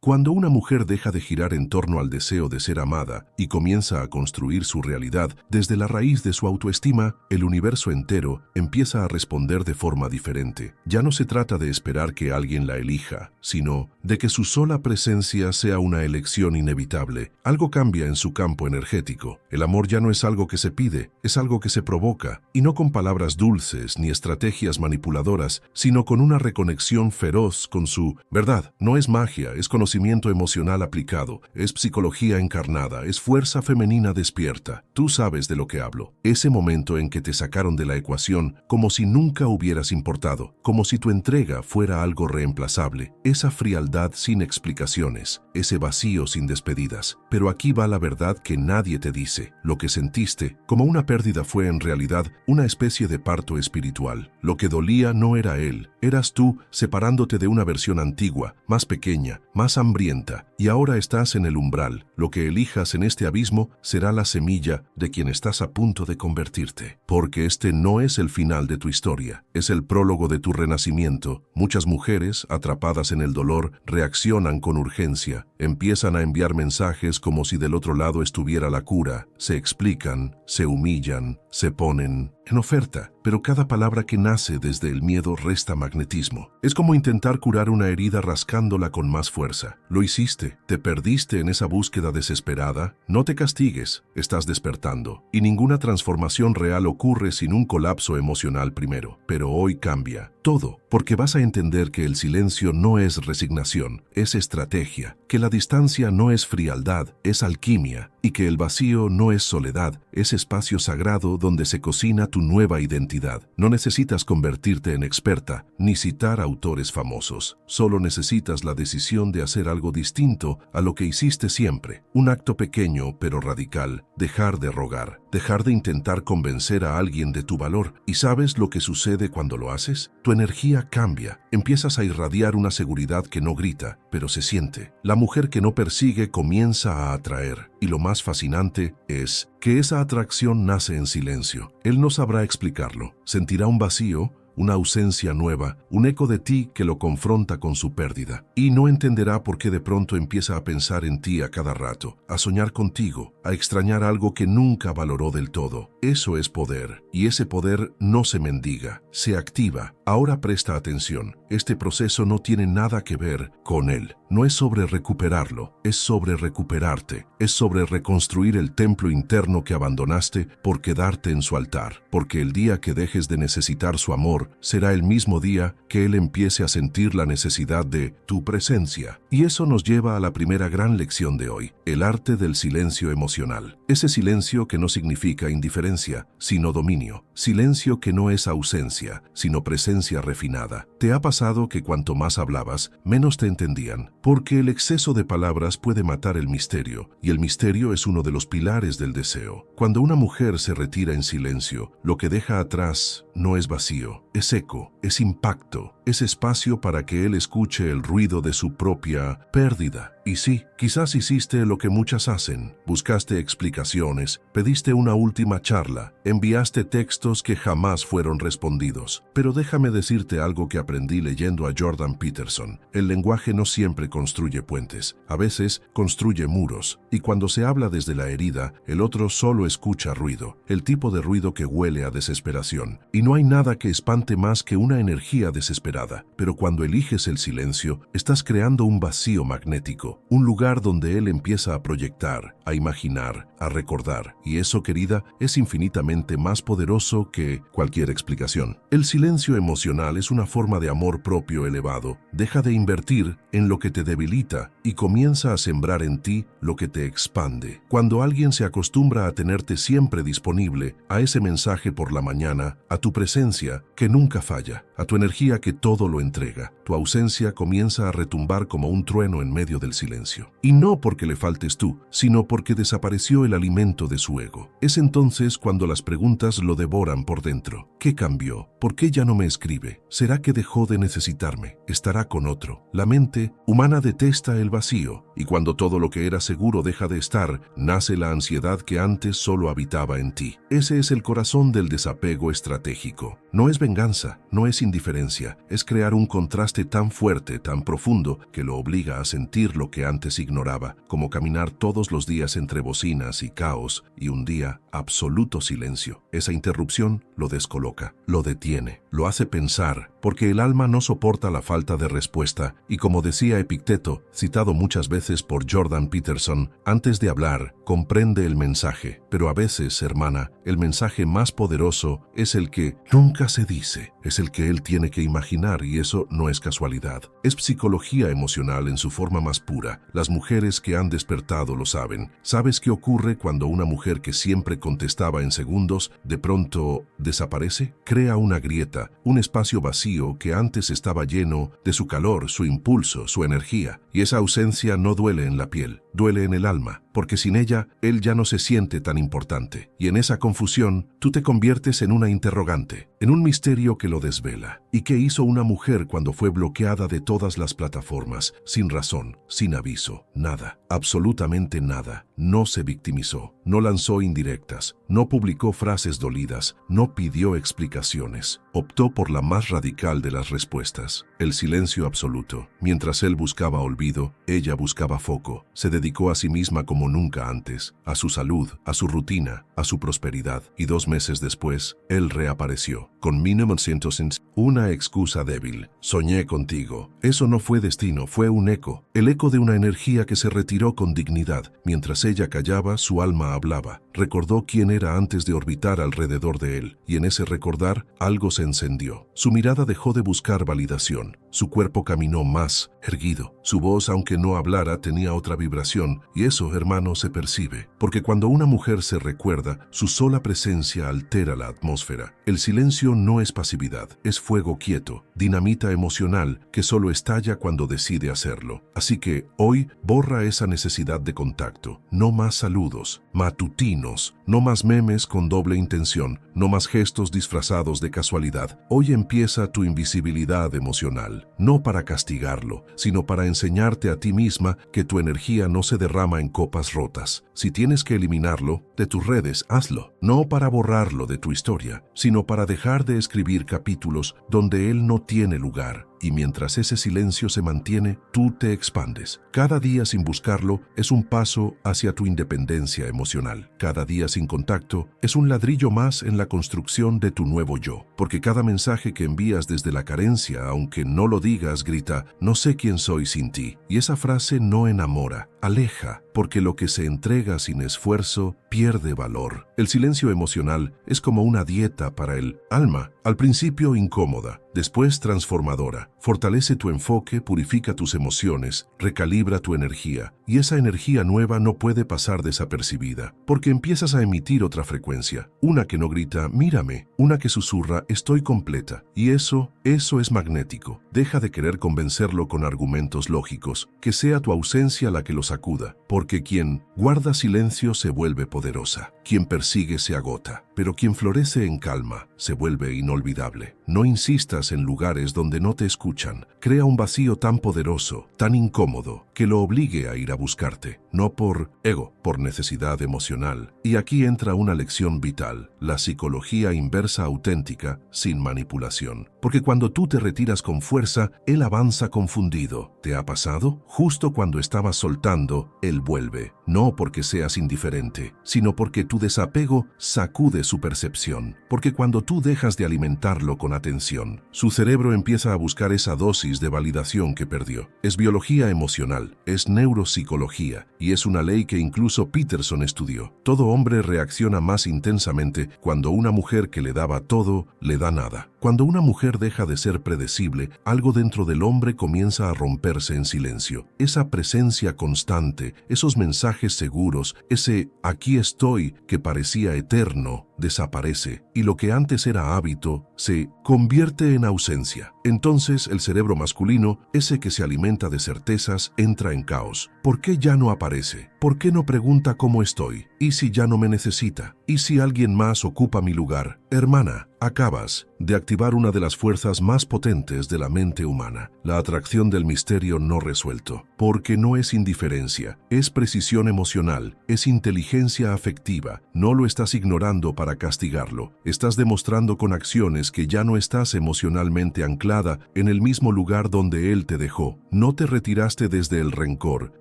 Cuando una mujer deja de girar en torno al deseo de ser amada y comienza a construir su realidad desde la raíz de su autoestima, el universo entero empieza a responder de forma diferente. Ya no se trata de esperar que alguien la elija, sino de que su sola presencia sea una elección inevitable. Algo cambia en su campo energético. El amor ya no es algo que se pide, es algo que se provoca, y no con palabras dulces ni estrategias manipuladoras, sino con una reconexión feroz con su verdad. No es magia, es conocimiento emocional aplicado, es psicología encarnada, es fuerza femenina despierta. Tú sabes de lo que hablo. Ese momento en que te sacaron de la ecuación como si nunca hubieras importado, como si tu entrega fuera algo reemplazable, esa frialdad sin explicaciones, ese vacío sin despedidas. Pero aquí va la verdad que nadie te dice. Lo que sentiste como una pérdida fue en realidad una especie de parto espiritual. Lo que dolía no era él, eras tú separándote de una versión antigua, más pequeña, más hambrienta, y ahora estás en el umbral. Lo que elijas en este abismo será la semilla de quien estás a punto de convertirte. Porque este no es el final de tu historia, es el prólogo de tu renacimiento. Muchas mujeres, atrapadas en el dolor, reaccionan con urgencia, empiezan a enviar mensajes como si del otro lado estuviera la cura, se explican, se humillan, se ponen en oferta, pero cada palabra que nace desde el miedo resta magnetismo. Es como intentar curar una herida rascándola con más fuerza. Lo hiciste, te perdiste en esa búsqueda desesperada. No te castigues, estás despertando. Y ninguna transformación real ocurre sin un colapso emocional primero. Pero hoy cambia todo, porque vas a entender que el silencio no es resignación, es estrategia, que la distancia no es frialdad, es alquimia, y que el vacío no es soledad, es espacio sagrado donde se cocina tu nueva identidad. No necesitas convertirte en experta, ni citar autores famosos. Solo necesitas la decisión de hacer algo distinto a lo que hiciste siempre. Un acto pequeño pero radical, dejar de rogar, dejar de intentar convencer a alguien de tu valor. ¿Y sabes lo que sucede cuando lo haces? Tu energía cambia, empiezas a irradiar una seguridad que no grita, pero se siente. La mujer que no persigue comienza a atraer, y lo más fascinante es que esa atracción nace en silencio. Él no sabrá explicarlo, sentirá un vacío, una ausencia nueva, un eco de ti que lo confronta con su pérdida. Y no entenderá por qué de pronto empieza a pensar en ti a cada rato, a soñar contigo, a extrañar algo que nunca valoró del todo. Eso es poder, y ese poder no se mendiga, se activa. Ahora presta atención, este proceso no tiene nada que ver con él. No es sobre recuperarlo, es sobre recuperarte, es sobre reconstruir el templo interno que abandonaste por quedarte en su altar, porque el día que dejes de necesitar su amor, será el mismo día que él empiece a sentir la necesidad de tu presencia. Y eso nos lleva a la primera gran lección de hoy, el arte del silencio emocional. Ese silencio que no significa indiferencia, sino dominio. Silencio que no es ausencia, sino presencia refinada. ¿Te ha pasado que cuanto más hablabas, menos te entendían? Porque el exceso de palabras puede matar el misterio, y el misterio es uno de los pilares del deseo. Cuando una mujer se retira en silencio, lo que deja atrás no es vacío, es eco, es impacto, es espacio para que él escuche el ruido de su propia pérdida. Y sí, quizás hiciste lo que muchas hacen, buscaste explicaciones, pediste una última charla, enviaste textos que jamás fueron respondidos. Pero déjame decirte algo que aprendí leyendo a Jordan Peterson. El lenguaje no siempre construye puentes, a veces construye muros. Y cuando se habla desde la herida, el otro solo escucha ruido, el tipo de ruido que huele a desesperación. Y no hay nada que espante más que una energía desesperada. Pero cuando eliges el silencio, estás creando un vacío magnético. Un lugar donde él empieza a proyectar, a imaginar, a recordar. Y eso, querida, es infinitamente más poderoso que cualquier explicación. El silencio emocional es una forma de amor propio elevado. Deja de invertir en lo que te debilita y comienza a sembrar en ti lo que te expande. Cuando alguien se acostumbra a tenerte siempre disponible, a ese mensaje por la mañana, a tu presencia que nunca falla, a tu energía que todo lo entrega, tu ausencia comienza a retumbar como un trueno en medio del silencio. Y no porque le faltes tú, sino porque desapareció el alimento de su ego. Es entonces cuando las preguntas lo devoran por dentro. ¿Qué cambió? ¿Por qué ya no me escribe? ¿Será que dejó de necesitarme? ¿Estará con otro? La mente humana detesta el vacío, y cuando todo lo que era seguro deja de estar, nace la ansiedad que antes solo habitaba en ti. Ese es el corazón del desapego estratégico. No es venganza, no es indiferencia, es crear un contraste tan fuerte, tan profundo, que lo obliga a sentir lo que antes ignoraba, como caminar todos los días entre bocinas y caos, y un día, absoluto silencio. Esa interrupción lo descoloca, lo detiene, lo hace pensar, porque el alma no soporta la falta de respuesta, y como decía Epicteto, citado muchas veces por Jordan Peterson, antes de hablar, comprende el mensaje. Pero a veces, hermana, el mensaje más poderoso es el que nunca se dice, es el que él tiene que imaginar, y eso no es casualidad. Es psicología emocional en su forma más pura. Las mujeres que han despertado lo saben. ¿Sabes qué ocurre cuando una mujer que siempre contestaba en segundos, de pronto desaparece? Crea una grieta, un espacio vacío que antes estaba lleno de su calor, su impulso, su energía. Y esa ausencia no duele en la piel, duele en el alma, porque sin ella, él ya no se siente tan importante. Y en esa confusión, tú te conviertes en una interrogante, en un misterio que lo desvela. ¿Y qué hizo una mujer cuando fue bloqueada de todas las plataformas, sin razón, sin aviso? Nada, absolutamente nada. No se victimizó, no lanzó indirectas, no publicó frases dolidas, no pidió explicaciones. Optó por la más radical de las respuestas, el silencio absoluto. Mientras él buscaba olvido, ella buscaba foco. Se dedicó a sí misma como nunca antes, a su salud, a su rutina, a su prosperidad. Y 2 meses después, él reapareció, con 1900, una excusa débil. Soñé contigo. Eso no fue destino, fue un eco. El eco de una energía que se retiró con dignidad. Mientras ella callaba, su alma hablaba. Recordó quién era antes de orbitar alrededor de él, y en ese recordar, algo se encendió. Su mirada dejó de buscar validación. Su cuerpo caminó más, erguido. Su voz, aunque no hablara, tenía otra vibración, y eso, hermano, se percibe. Porque cuando una mujer se recuerda, su sola presencia altera la atmósfera. El silencio no es pasividad, es fuego quieto, dinamita emocional que solo estalla cuando decide hacerlo. Así que, hoy, borra esa necesidad de contacto. No más saludos matutinos, no más memes con doble intención, no más gestos disfrazados de casualidad. Hoy empieza tu invisibilidad emocional, no para castigarlo, sino para enseñarte a ti misma que tu energía no se derrama en copas rotas. Si tienes que eliminarlo de tus redes, hazlo. No para borrarlo de tu historia, sino para dejar de escribir capítulos donde él no tiene lugar. Y mientras ese silencio se mantiene, tú te expandes. Cada día sin buscarlo es un paso hacia tu independencia emocional. Cada día sin contacto es un ladrillo más en la construcción de tu nuevo yo. Porque cada mensaje que envías desde la carencia, aunque no lo digas, grita, no sé quién soy sin ti. Y esa frase no enamora, aleja, porque lo que se entrega sin esfuerzo pierde valor. El silencio emocional es como una dieta para el alma. Al principio incómoda, después transformadora. Fortalece tu enfoque, purifica tus emociones, recalibra tu energía. Y esa energía nueva no puede pasar desapercibida, porque empiezas a emitir otra frecuencia. Una que no grita, mírame. Una que susurra, estoy completa. Y eso es magnético. Deja de querer convencerlo con argumentos lógicos. Que sea tu ausencia la que lo sacuda. Porque quien guarda silencio se vuelve poderosa. Quien persigue se agota. Pero quien florece en calma se vuelve inolvidable. No insistas en lugares donde no te escuchan. Crea un vacío tan poderoso, tan incómodo, que lo obligue a ir a buscarte. No por ego, por necesidad emocional. Y aquí entra una lección vital, la psicología inversa auténtica, sin manipulación. Porque cuando tú te retiras con fuerza, él avanza confundido. ¿Te ha pasado? Justo cuando estabas soltando, él vuelve. No porque seas indiferente, sino porque tu desapego sacude su percepción. Porque cuando tú dejas de alimentarlo con atención, su cerebro empieza a buscar esa dosis de validación que perdió. Es biología emocional, es neuropsicología, y es una ley que incluso Peterson estudió. Todo hombre reacciona más intensamente cuando una mujer que le daba todo, le da nada. Cuando una mujer deja de ser predecible, algo dentro del hombre comienza a romperse en silencio. Esa presencia constante, esos mensajes seguros, ese aquí estoy que parecía eterno, desaparece, y lo que antes era hábito se convierte en ausencia. Entonces el cerebro masculino, ese que se alimenta de certezas, entra en caos. ¿Por qué ya no aparece? ¿Por qué no pregunta cómo estoy? ¿Y si ya no me necesita? ¿Y si alguien más ocupa mi lugar? Hermana, acabas de activar una de las fuerzas más potentes de la mente humana, la atracción del misterio no resuelto. Porque no es indiferencia, es precisión emocional, es inteligencia afectiva. No lo estás ignorando para para castigarlo. Estás demostrando con acciones que ya no estás emocionalmente anclada en el mismo lugar donde él te dejó. No te retiraste desde el rencor,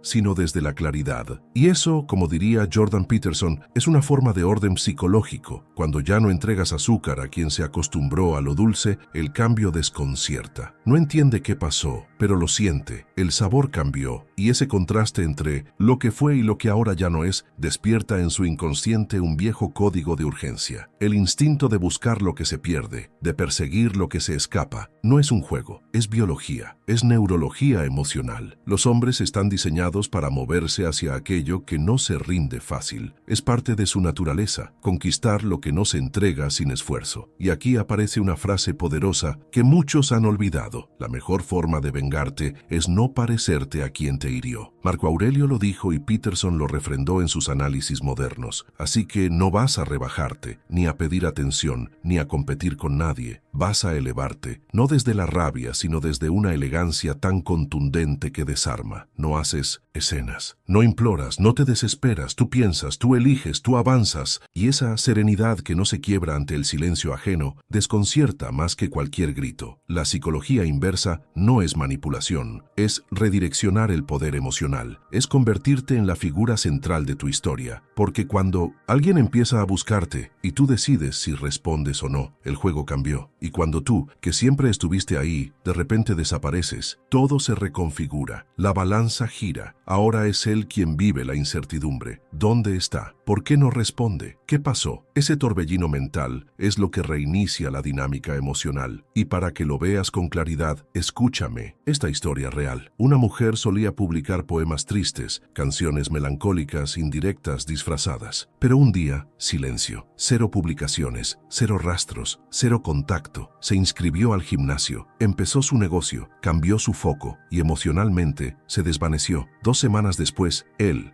sino desde la claridad. Y eso, como diría Jordan Peterson, es una forma de orden psicológico. Cuando ya no entregas azúcar a quien se acostumbró a lo dulce, el cambio desconcierta. No entiende qué pasó, pero lo siente. El sabor cambió, y ese contraste entre lo que fue y lo que ahora ya no es, despierta en su inconsciente un viejo código de urgencia. El instinto de buscar lo que se pierde, de perseguir lo que se escapa, no es un juego, es biología, es neurología emocional. Los hombres están diseñados para moverse hacia aquello que no se rinde fácil. Es parte de su naturaleza, conquistar lo que no se entrega sin esfuerzo. Y aquí aparece una frase poderosa que muchos han olvidado. La mejor forma de vengarte es no parecerte a quien te hirió. Marco Aurelio lo dijo y Peterson lo refrendó en sus análisis modernos. Así que no vas a rebajarte, ni a pedir atención, ni a competir con nadie. Vas a elevarte, no desde la rabia, sino desde una elegancia tan contundente que desarma. No haces escenas, no imploras, no te desesperas, tú piensas, tú eliges, tú avanzas. Y esa serenidad que no se quiebra ante el silencio ajeno desconcierta más que cualquier grito. La psicología inversa no es manipulación, es redireccionar el poder emocional, es convertirte en la figura central de tu historia. Porque cuando alguien empieza a buscarte y tú decides si respondes o no, el juego cambió. Y cuando tú, que siempre estuviste ahí, de repente desapareces, todo se reconfigura, la balanza gira. Ahora es él quien vive la incertidumbre. ¿Dónde está? ¿Por qué no responde? ¿Qué pasó? Ese torbellino mental es lo que reinicia la dinámica emocional. Y para que lo veas con claridad, escúchame esta historia real. Una mujer solía publicar poemas tristes, canciones melancólicas, indirectas, disfrazadas. Pero un día, silencio. Cero publicaciones, cero rastros, cero contacto. Se inscribió al gimnasio, empezó su negocio, cambió su foco y emocionalmente se desvaneció. 2 semanas después, él,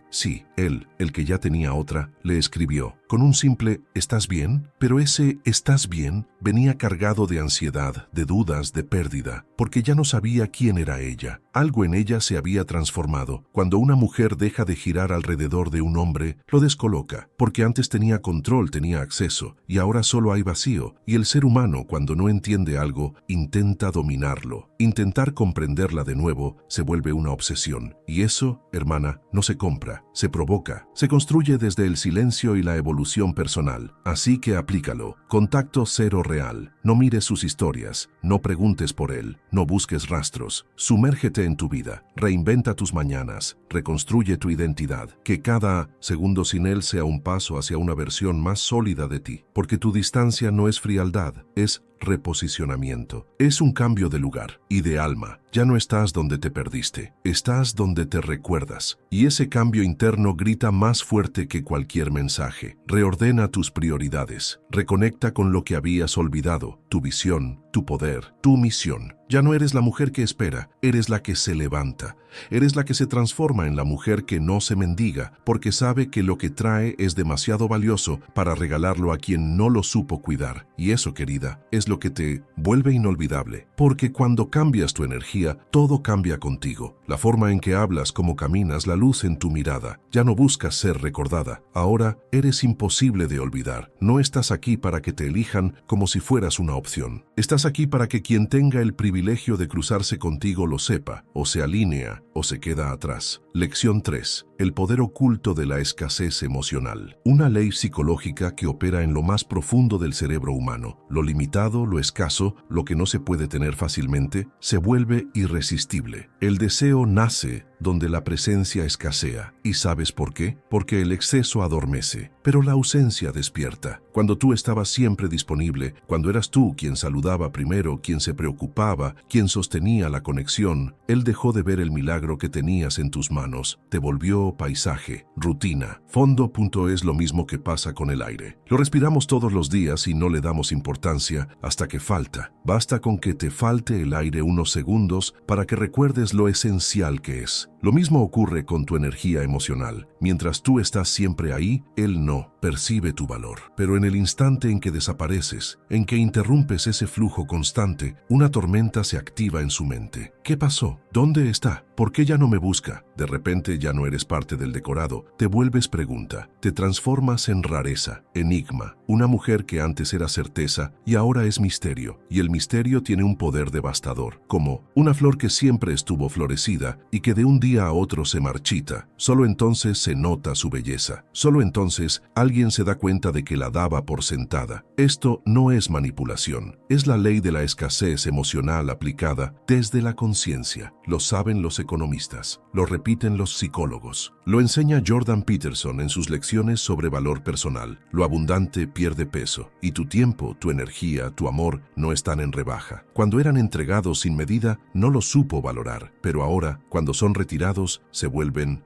el que ya tenía otra, le escribió con un simple ¿estás bien? Pero ese ¿estás bien? Venía cargado de ansiedad, de dudas, de pérdida, porque ya no sabía quién era ella. Algo en ella se había transformado. Cuando una mujer deja de girar alrededor de un hombre, lo descoloca, porque antes tenía control, tenía acceso, y ahora solo hay vacío. Y el ser humano, cuando no entiende algo, intenta dominarlo. Intentar comprenderla de nuevo se vuelve una obsesión. Y eso, hermana, no se compra, se provoca, se construye desde el silencio y la evolución personal. Así que aplícalo. Contacto cero real. No mires sus historias, no preguntes por él, no busques rastros. Sumérgete en tu vida, reinventa tus mañanas, reconstruye tu identidad. Que cada segundo sin él sea un paso hacia una versión más sólida de ti. Porque tu distancia no es frialdad, es reposicionamiento. Es un cambio de lugar y de alma. Ya no estás donde te perdiste, estás donde te recuerdas. Y ese cambio interno grita más fuerte que cualquier mensaje. Reordena tus prioridades, reconecta con lo que habías olvidado, tu visión, tu poder, tu misión. Ya no eres la mujer que espera, eres la que se levanta. Eres la que se transforma en la mujer que no se mendiga, porque sabe que lo que trae es demasiado valioso para regalarlo a quien no lo supo cuidar. Y eso, querida, es lo que te vuelve inolvidable. Porque cuando cambias tu energía, todo cambia contigo. La forma en que hablas, cómo caminas, la luz en tu mirada. Ya no buscas ser recordada. Ahora eres imposible de olvidar. No estás aquí para que te elijan como si fueras una opción. Estás aquí para que quien tenga el privilegio de cruzarse contigo lo sepa, o se alinea, o se queda atrás. Lección 3. El poder oculto de la escasez emocional. Una ley psicológica que opera en lo más profundo del cerebro humano. Lo limitado, lo escaso, lo que no se puede tener fácilmente, se vuelve irresistible. El deseo nace donde la presencia escasea. ¿Y sabes por qué? Porque el exceso adormece, pero la ausencia despierta. Cuando tú estabas siempre disponible, cuando eras tú quien saludaba primero, quien se preocupaba, quien sostenía la conexión, él dejó de ver el milagro que tenías en tus manos. Te volvió paisaje, rutina. Fondo. Es lo mismo que pasa con el aire. Lo respiramos todos los días y no le damos importancia hasta que falta. Basta con que te falte el aire unos segundos para que recuerdes lo esencial que es. Lo mismo ocurre con tu energía emocional. Mientras tú estás siempre ahí, él no percibe tu valor. Pero en el instante en que desapareces, en que interrumpes ese flujo constante, una tormenta se activa en su mente. ¿Qué pasó? ¿Dónde está? ¿Por qué ya no me busca? De repente ya no eres parte del decorado. Te vuelves pregunta. Te transformas en rareza, enigma. Una mujer que antes era certeza y ahora es misterio. Y el misterio tiene un poder devastador. Como una flor que siempre estuvo florecida y que de un día a otro se marchita. Solo entonces se nota su belleza. Solo entonces alguien se da cuenta de que la daba por sentada. Esto no es manipulación. Es la ley de la escasez emocional aplicada desde la conciencia. Lo saben los economistas. Lo repiten los psicólogos. Lo enseña Jordan Peterson en sus lecciones sobre valor personal. Lo abundante pierde peso y tu tiempo, tu energía, tu amor no están en rebaja. Cuando eran entregados sin medida, no lo supo valorar, pero ahora, cuando son retirados, se vuelven.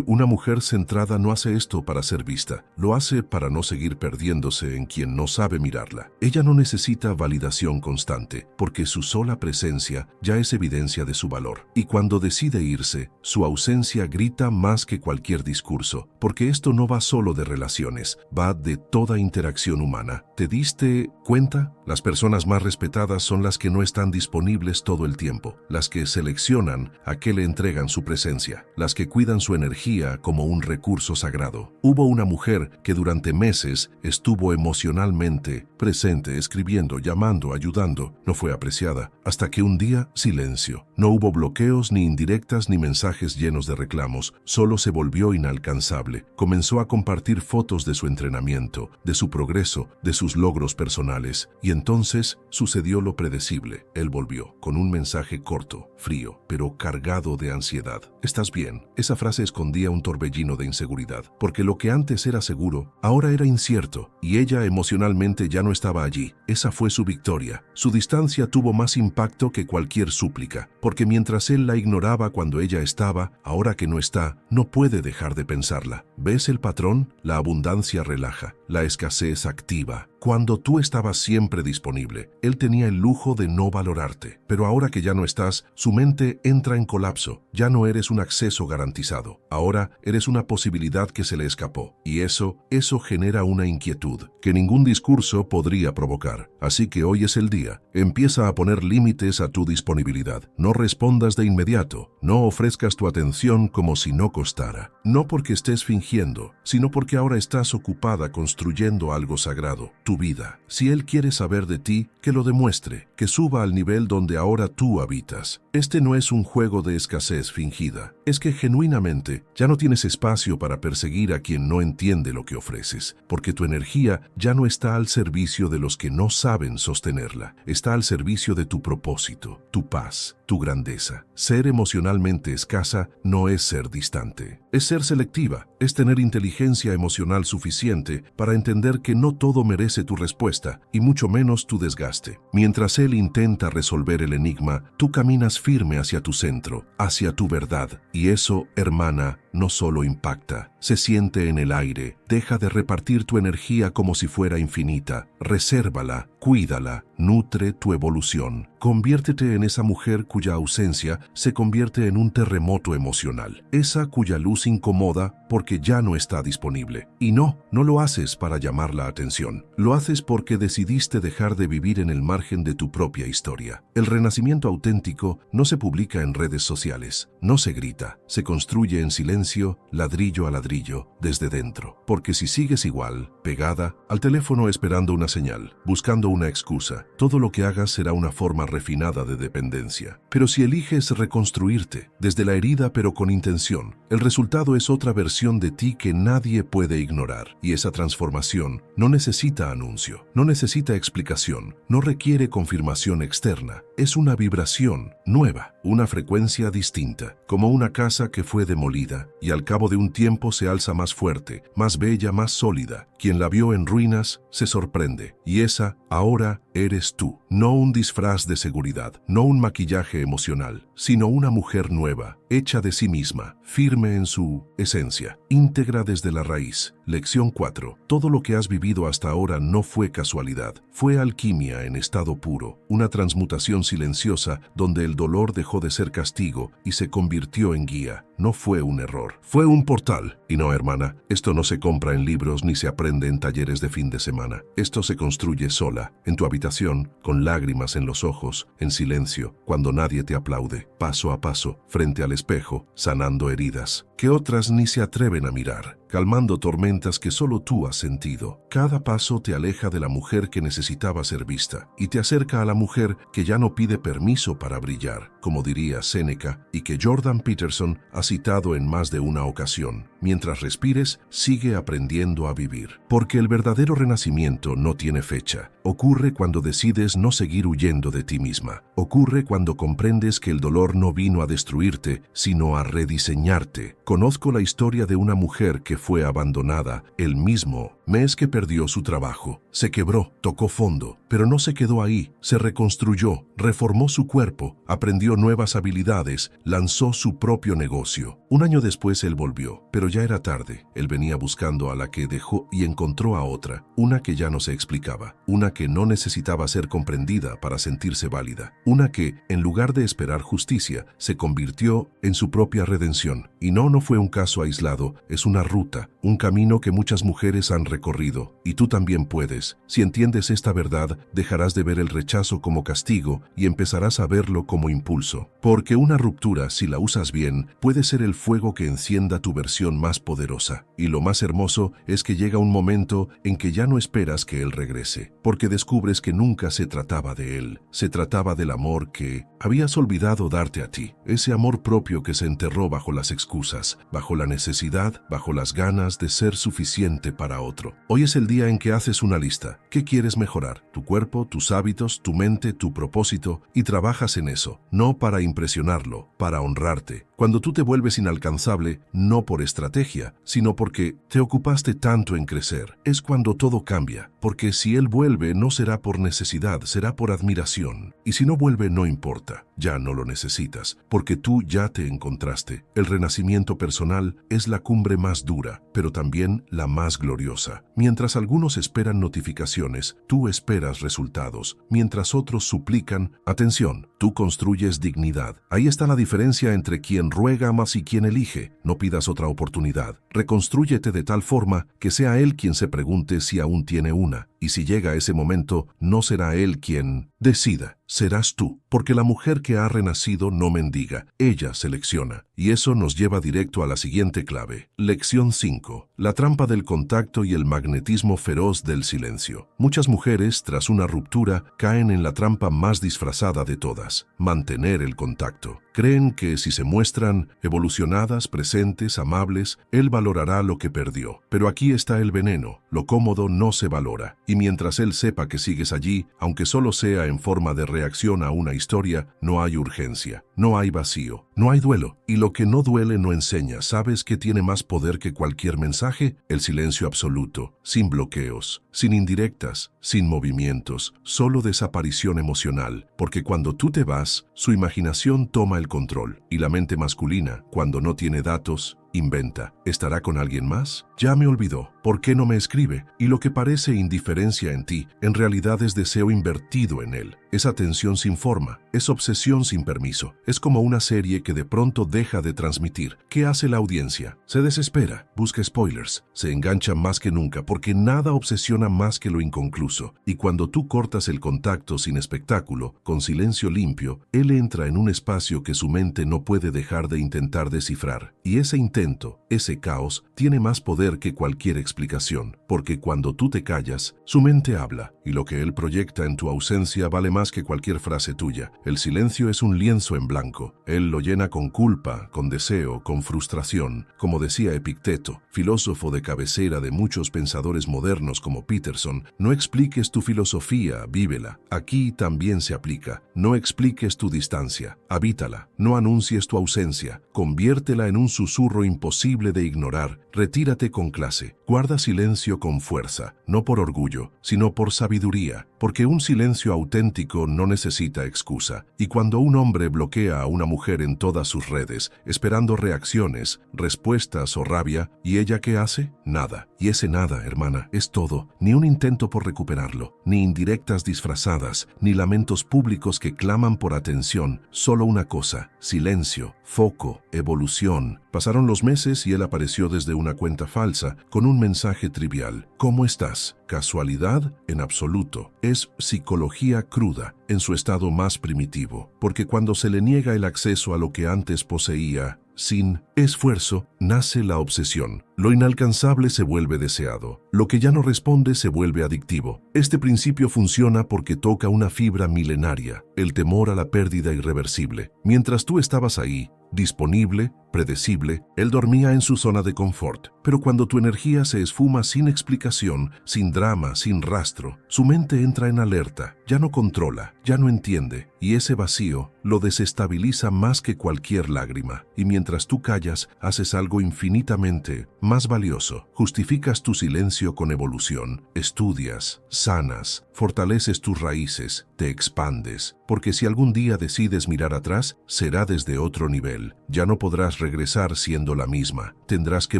Una mujer centrada no hace esto para ser vista, lo hace para no seguir perdiéndose en quien no sabe mirarla. Ella no necesita validación constante, porque su sola presencia ya es evidencia de su valor. Y cuando decide irse, su ausencia grita más que cualquier discurso, porque esto no va solo de relaciones, va de toda interacción humana. ¿Te diste cuenta? Las personas más respetadas son las que no están disponibles todo el tiempo, las que seleccionan a qué le entregan su presencia, las que cuidan su energía como un recurso sagrado. Hubo una mujer que durante meses estuvo emocionalmente presente, escribiendo, llamando, ayudando. No fue apreciada, hasta que un día, silencio. No hubo bloqueos, ni indirectas, ni mensajes llenos de reclamos. Solo se volvió inalcanzable. Comenzó a compartir fotos de su entrenamiento, de su progreso, de sus logros personales. Y entonces sucedió lo predecible. Él volvió, con un mensaje corto, frío, pero cargado de ansiedad. ¿Estás bien? Esa frase escondía un torbellino de inseguridad, porque lo que antes era seguro, ahora era incierto, y ella emocionalmente ya no estaba allí. Esa fue su victoria. Su distancia tuvo más impacto que cualquier súplica, porque mientras él la ignoraba cuando ella estaba, ahora que no está, no puede dejar de pensarla. ¿Ves el patrón? La abundancia relaja, la escasez activa. Cuando tú estabas siempre disponible, él tenía el lujo de no valorarte. Pero ahora que ya no estás, su mente entra en colapso. Ya no eres un acceso garantizado. Ahora eres una posibilidad que se le escapó. Y eso genera una inquietud que ningún discurso podría provocar. Así que hoy es el día. Empieza a poner límites a tu disponibilidad. No respondas de inmediato. No ofrezcas tu atención como si no costara. No porque estés fingiendo, sino porque ahora estás ocupada construyendo algo sagrado. Tu vida. Si él quiere saber de ti, que lo demuestre, que suba al nivel donde ahora tú habitas. Este no es un juego de escasez fingida. Es que genuinamente ya no tienes espacio para perseguir a quien no entiende lo que ofreces, porque tu energía ya no está al servicio de los que no saben sostenerla. Está al servicio de tu propósito, tu paz, tu grandeza. Ser emocionalmente escasa no es ser distante. Es ser selectiva, es tener inteligencia emocional suficiente para entender que no todo merece tu respuesta, y mucho menos tu desgaste. Mientras él intenta resolver el enigma, tú caminas firme hacia tu centro, hacia tu verdad. Y eso, hermana, no solo impacta, se siente en el aire. Deja de repartir tu energía como si fuera infinita. Resérvala, cuídala, nutre tu evolución. Conviértete en esa mujer cuya ausencia se convierte en un terremoto emocional. Esa cuya luz incomoda porque ya no está disponible. Y no lo haces para llamar la atención. Lo haces porque decidiste dejar de vivir en el margen de tu propia historia. El renacimiento auténtico no se publica en redes sociales, no se grita, se construye en silencio, ladrillo a ladrillo, desde dentro. Porque si sigues igual, pegada al teléfono esperando una señal, buscando una excusa, todo lo que hagas será una forma refinada de dependencia. Pero si eliges reconstruirte, desde la herida pero con intención, el resultado es otra versión de ti que nadie puede ignorar. Y esa transformación no necesita anuncio, no necesita explicación, no requiere confirmación externa. Es una vibración nueva, una frecuencia distinta, como una casa que fue demolida y al cabo de un tiempo se alza más fuerte, más bella, más sólida. Quien la vio en ruinas se sorprende. Y esa, ahora, eres tú. No un disfraz de seguridad, no un maquillaje emocional, sino una mujer nueva, hecha de sí misma, firme en su esencia, íntegra desde la raíz. Lección 4. Todo lo que has vivido hasta ahora no fue casualidad. Fue alquimia en estado puro, una transmutación silenciosa donde el dolor dejó de ser castigo y se convirtió en guía. No fue un error. Fue un portal. Y no, hermana, esto no se compra en libros ni se aprende en talleres de fin de semana. Esto se construye sola, en tu habitación, con lágrimas en los ojos, en silencio, cuando nadie te aplaude, paso a paso, frente al espejo, sanando heridas que otras ni se atreven a mirar, calmando tormentas que solo tú has sentido. Cada paso te aleja de la mujer que necesitaba ser vista y te acerca a la mujer que ya no pide permiso para brillar, como diría Séneca, y que Jordan Peterson ha citado en más de una ocasión. Mientras respires, sigue aprendiendo a vivir. Porque el verdadero renacimiento no tiene fecha. Ocurre cuando decides no seguir huyendo de ti misma. Ocurre cuando comprendes que el dolor no vino a destruirte, sino a rediseñarte. Conozco la historia de una mujer que fue abandonada el mismo mes que perdió su trabajo. Se quebró, tocó fondo, pero no se quedó ahí. Se reconstruyó, reformó su cuerpo, aprendió nuevas habilidades, lanzó su propio negocio. Un año después él volvió, pero ya era tarde. Él venía buscando a la que dejó y encontró a otra, una que ya no se explicaba, una que no necesitaba ser comprendida para sentirse válida, una que, en lugar de esperar justicia, se convirtió en su propia redención. Y no fue un caso aislado, es una ruta, un camino que muchas mujeres han recorrido, y tú también puedes. Si entiendes esta verdad, dejarás de ver el rechazo como castigo y empezarás a verlo como impulso. Porque una ruptura, si la usas bien, puede ser el fuego que encienda tu versión más poderosa. Y lo más hermoso es que llega un momento en que ya no esperas que él regrese, porque descubres que nunca se trataba de él, se trataba del amor que habías olvidado darte a ti, ese amor propio que se enterró bajo las excusas, bajo la necesidad, bajo las ganas de ser suficiente para otro. Hoy es el día en que haces una lista. ¿Qué quieres mejorar? Tu cuerpo, tus hábitos, tu mente, tu propósito, y trabajas en eso, no para impresionarlo, para honrarte. Cuando tú te vuelves inalcanzable, no por estrategia, sino porque te ocupaste tanto en crecer, es cuando todo cambia, porque si él vuelve no será por necesidad, será por admiración. Y si no vuelve no importa, ya no lo necesitas, porque tú ya te encontraste. El renacimiento personal es la cumbre más dura, pero también la más gloriosa. Mientras algunos esperan notificaciones, tú esperas resultados. Mientras otros suplican, atención, tú construyes dignidad. Ahí está la diferencia entre quien ruega más y quien elige. No pidas otra oportunidad. Reconstrúyete de tal forma que sea él quien se pregunte si aún tiene una. Y si llega ese momento, no será él quien decida, serás tú. Porque la mujer que ha renacido no mendiga, ella selecciona. Y eso nos lleva directo a la siguiente clave. Lección 5. La trampa del contacto y el magnetismo feroz del silencio. Muchas mujeres, tras una ruptura, caen en la trampa más disfrazada de todas: mantener el contacto. Creen que si se muestran evolucionadas, presentes, amables, él valorará lo que perdió. Pero aquí está el veneno. Lo cómodo no se valora. Y mientras él sepa que sigues allí, aunque solo sea en forma de reacción a una historia, no hay urgencia, no hay vacío, no hay duelo. Y lo que no duele no enseña. ¿Sabes qué tiene más poder que cualquier mensaje? El silencio absoluto, sin bloqueos, sin indirectas, sin movimientos, solo desaparición emocional. Porque cuando tú te vas, su imaginación toma el control. Y la mente masculina, cuando no tiene datos, inventa. ¿Estará con alguien más? Ya me olvidó. ¿Por qué no me escribe? Y lo que parece indiferencia en ti, en realidad es deseo invertido en él. Es atención sin forma, es obsesión sin permiso. Es como una serie que de pronto deja de transmitir. ¿Qué hace la audiencia? Se desespera, busca spoilers, se engancha más que nunca porque nada obsesiona más que lo inconcluso. Y cuando tú cortas el contacto sin espectáculo, con silencio limpio, él entra en un espacio que su mente no puede dejar de intentar descifrar. Y ese intento, ese caos, tiene más poder que cualquier explicación, porque cuando tú te callas, su mente habla, y lo que él proyecta en tu ausencia vale más que cualquier frase tuya. El silencio es un lienzo en blanco. Él lo llena con culpa, con deseo, con frustración. Como decía Epicteto, filósofo de cabecera de muchos pensadores modernos como Peterson, no expliques tu filosofía, vívela. Aquí también se aplica. No expliques tu distancia, habítala. No anuncies tu ausencia, conviértela en un susurro imposible de ignorar, retírate con clase. Guarda silencio con fuerza, no por orgullo, sino por sabiduría, porque un silencio auténtico no necesita excusa. Y cuando un hombre bloquea a una mujer en todas sus redes, esperando reacciones, respuestas o rabia, ¿y ella qué hace? Nada. Y ese nada, hermana, es todo. Ni un intento por recuperarlo, ni indirectas disfrazadas, ni lamentos públicos que claman por atención. Solo una cosa: silencio, foco, evolución. Pasaron los meses y él apareció desde una cuenta falsa con un mensaje trivial. ¿Cómo estás? ¿Casualidad? En absoluto. Es psicología cruda, en su estado más primitivo, porque cuando se le niega el acceso a lo que antes poseía, sin esfuerzo, nace la obsesión. Lo inalcanzable se vuelve deseado. Lo que ya no responde se vuelve adictivo. Este principio funciona porque toca una fibra milenaria, el temor a la pérdida irreversible. Mientras tú estabas ahí, disponible, predecible, él dormía en su zona de confort. Pero cuando tu energía se esfuma sin explicación, sin drama, sin rastro, su mente entra en alerta, ya no controla, ya no entiende, y ese vacío lo desestabiliza más que cualquier lágrima. Y mientras tú callas, haces algo infinitamente más valioso. Justificas tu silencio con evolución, estudias, sanas, fortaleces tus raíces, te expandes, porque si algún día decides mirar atrás, será desde otro nivel. Ya no podrás regresar siendo la misma. Tendrás que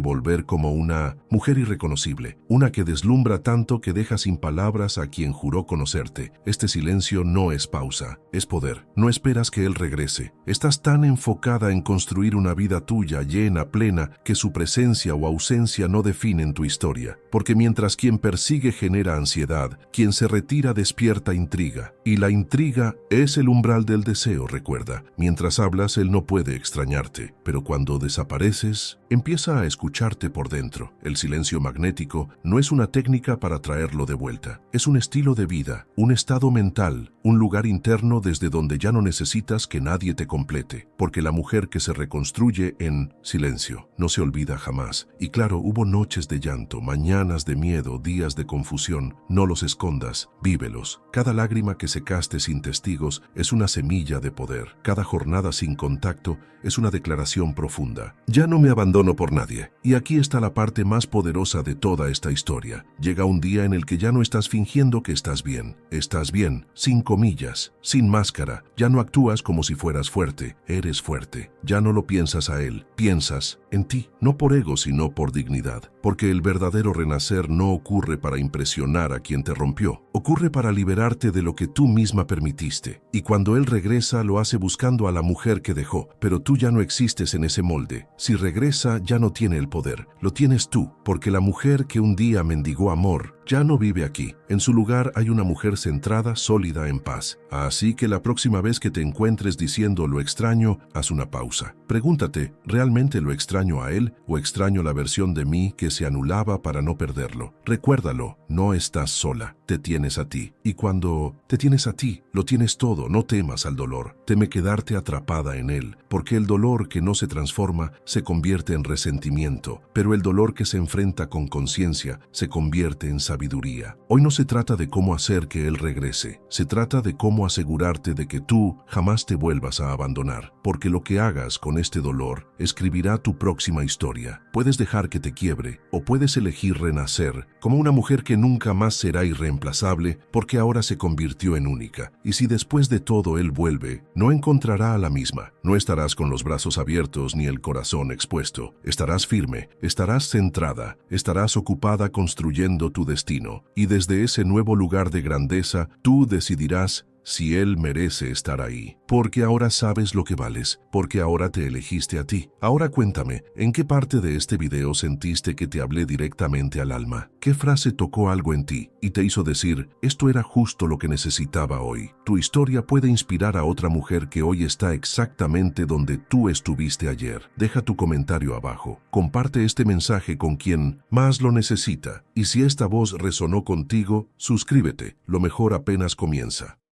volver como una mujer irreconocible, una que deslumbra tanto que deja sin palabras a quien juró conocerte. Este silencio no es pausa, es poder. No esperas que él regrese. Estás tan enfocada en construir una vida tuya, llena, plena, que su presencia o ausencia no definen tu historia. Porque mientras quien persigue genera ansiedad, quien se retira despierta intriga. Y la intriga es el umbral del deseo, recuerda. Mientras hablas, él no puede extrañarte, pero cuando desapareces, empieza a escucharte por dentro. El silencio magnético no es una técnica para traerlo de vuelta. Es un estilo de vida, un estado mental, un lugar interno desde donde ya no necesitas que nadie te complete. Porque la mujer que se reconstruye en silencio no se olvida jamás. Y claro, hubo noches de llanto, mañanas de miedo, días de confusión. No los escondas, vívelos. Cada lágrima que secaste sin testigos es una semilla de poder. Cada jornada sin contacto es una declaración profunda. Ya no me abandono por nadie. Y aquí está la parte más poderosa de toda esta historia. Llega un día en el que ya no estás fingiendo que estás bien. Estás bien, sin comillas, sin máscara. Ya no actúas como si fueras fuerte. Eres fuerte. Ya no lo piensas a él. Piensas en ti. No por ego, sino por dignidad. Porque el verdadero renacer no ocurre para impresionar a quien te rompió. Ocurre para liberarte de lo que tú misma permitiste. Y cuando él regresa, lo hace buscando a la mujer que dejó. Pero tú ya no existes en ese molde. Si regresa, ya no tiene el poder. Lo tienes tú, porque la mujer que un día mendigó amor ya no vive aquí. En su lugar hay una mujer centrada, sólida, en paz. Así que la próxima vez que te encuentres diciendo lo extraño, haz una pausa. Pregúntate, ¿realmente lo extraño a él o extraño la versión de mí que se anulaba para no perderlo? Recuérdalo, no estás sola, te tienes a ti. Y cuando te tienes a ti, lo tienes todo, no temas al dolor. Teme quedarte atrapada en él, porque el dolor que no se transforma se convierte en resentimiento, pero el dolor que se enfrenta con conciencia se convierte en sabiduría. Hoy no se trata de cómo hacer que él regrese, se trata de cómo asegurarte de que tú jamás te vuelvas a abandonar, porque lo que hagas con este dolor escribirá tu próxima historia. Puedes dejar que te quiebre o puedes elegir renacer como una mujer que nunca más será irreemplazable porque ahora se convirtió en única. Y si después de todo él vuelve, no encontrará a la misma. No estarás con los brazos abiertos ni el corazón expuesto. Estarás firme, estarás centrada, estarás ocupada construyendo tu destino. Y desde ese nuevo lugar de grandeza, tú decidirás si él merece estar ahí. Porque ahora sabes lo que vales, porque ahora te elegiste a ti. Ahora cuéntame, ¿en qué parte de este video sentiste que te hablé directamente al alma? ¿Qué frase tocó algo en ti y te hizo decir, esto era justo lo que necesitaba hoy? Tu historia puede inspirar a otra mujer que hoy está exactamente donde tú estuviste ayer. Deja tu comentario abajo. Comparte este mensaje con quien más lo necesita. Y si esta voz resonó contigo, suscríbete. Lo mejor apenas comienza.